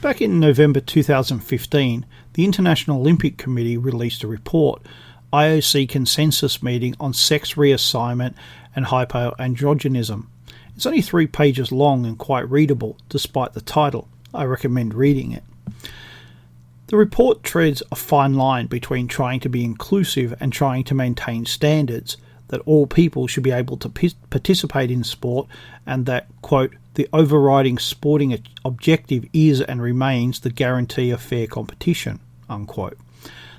Back in November 2015, the International Olympic Committee released a report, IOC Consensus Meeting on Sex Reassignment and Hypoandrogenism. It's only 3 pages long and quite readable, despite the title. I recommend reading it. The report treads a fine line between trying to be inclusive and trying to maintain standards, that all people should be able to participate in sport, and that, quote, the overriding sporting objective is and remains the guarantee of fair competition, unquote.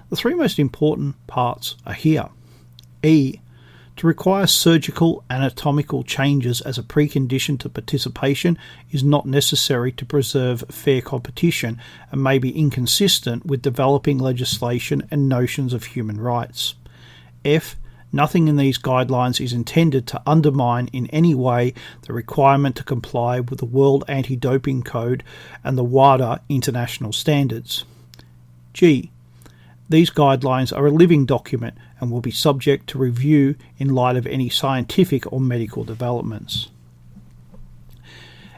The 3 most important parts are here. E. To require surgical anatomical changes as a precondition to participation is not necessary to preserve fair competition and may be inconsistent with developing legislation and notions of human rights. F. Nothing in these guidelines is intended to undermine in any way the requirement to comply with the World Anti-Doping Code and the WADA international standards. G. These guidelines are a living document and will be subject to review in light of any scientific or medical developments.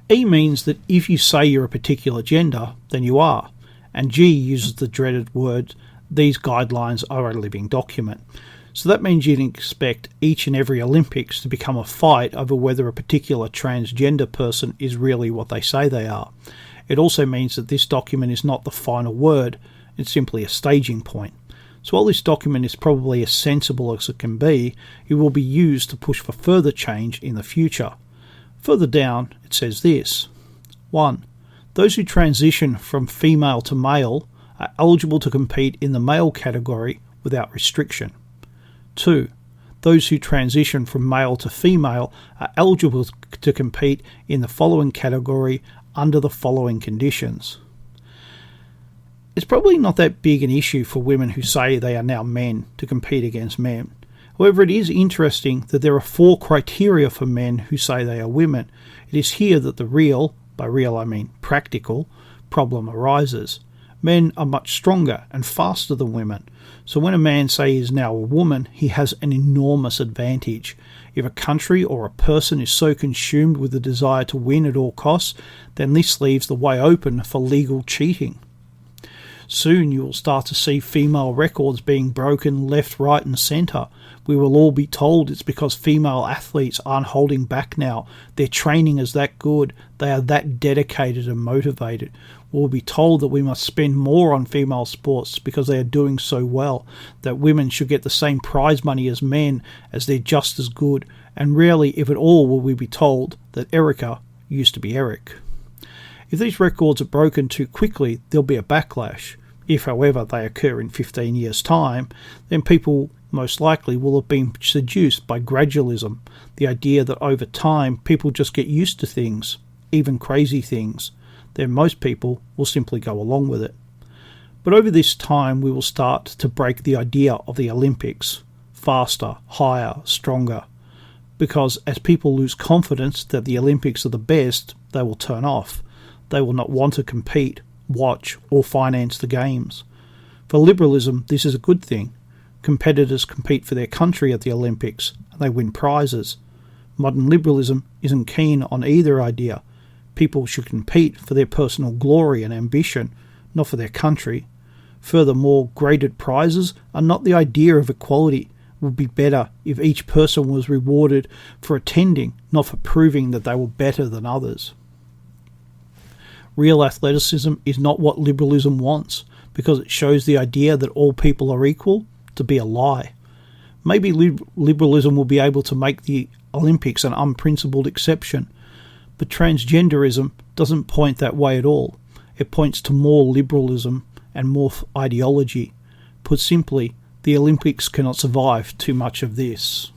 E means that if you say you're a particular gender, then you are, and G uses the dreaded word, these guidelines are a living document. So that means you can expect each and every Olympics to become a fight over whether a particular transgender person is really what they say they are. It also means that this document is not the final word, it's simply a staging point. So while this document is probably as sensible as it can be, it will be used to push for further change in the future. Further down, it says this. 1. Those who transition from female to male are eligible to compete in the male category without restriction. 2. Those who transition from male to female are eligible to compete in the following category under the following conditions. It's probably not that big an issue for women who say they are now men to compete against men. However, it is interesting that there are 4 criteria for men who say they are women. It is here that the real, by real I mean practical, problem arises. Men are much stronger and faster than women, so when a man says he is now a woman, he has an enormous advantage. If a country or a person is so consumed with the desire to win at all costs, then this leaves the way open for legal cheating. Soon you will start to see female records being broken left, right and centre. We will all be told it's because female athletes aren't holding back now. Their training is that good. They are that dedicated and motivated. We'll be told that we must spend more on female sports because they are doing so well, that women should get the same prize money as men as they're just as good, and rarely, if at all, will we be told that Erica used to be Eric. If these records are broken too quickly, there'll be a backlash. If, however, they occur in 15 years' time, then people most likely will have been seduced by gradualism, the idea that over time people just get used to things, even crazy things. Then most people will simply go along with it. But over this time we will start to break the idea of the Olympics, faster, higher, stronger, because as people lose confidence that the Olympics are the best, they will turn off. They will not want to compete, watch or finance the games. For liberalism, this is a good thing. Competitors compete for their country at the Olympics and they win prizes. Modern liberalism isn't keen on either idea. People should compete for their personal glory and ambition, not for their country. Furthermore, graded prizes are not the idea of equality. It would be better if each person was rewarded for attending, not for proving that they were better than others. Real athleticism is not what liberalism wants, because it shows the idea that all people are equal to be a lie. Maybe liberalism will be able to make the Olympics an unprincipled exception, but transgenderism doesn't point that way at all. It points to more liberalism and more ideology. Put simply, the Olympics cannot survive too much of this.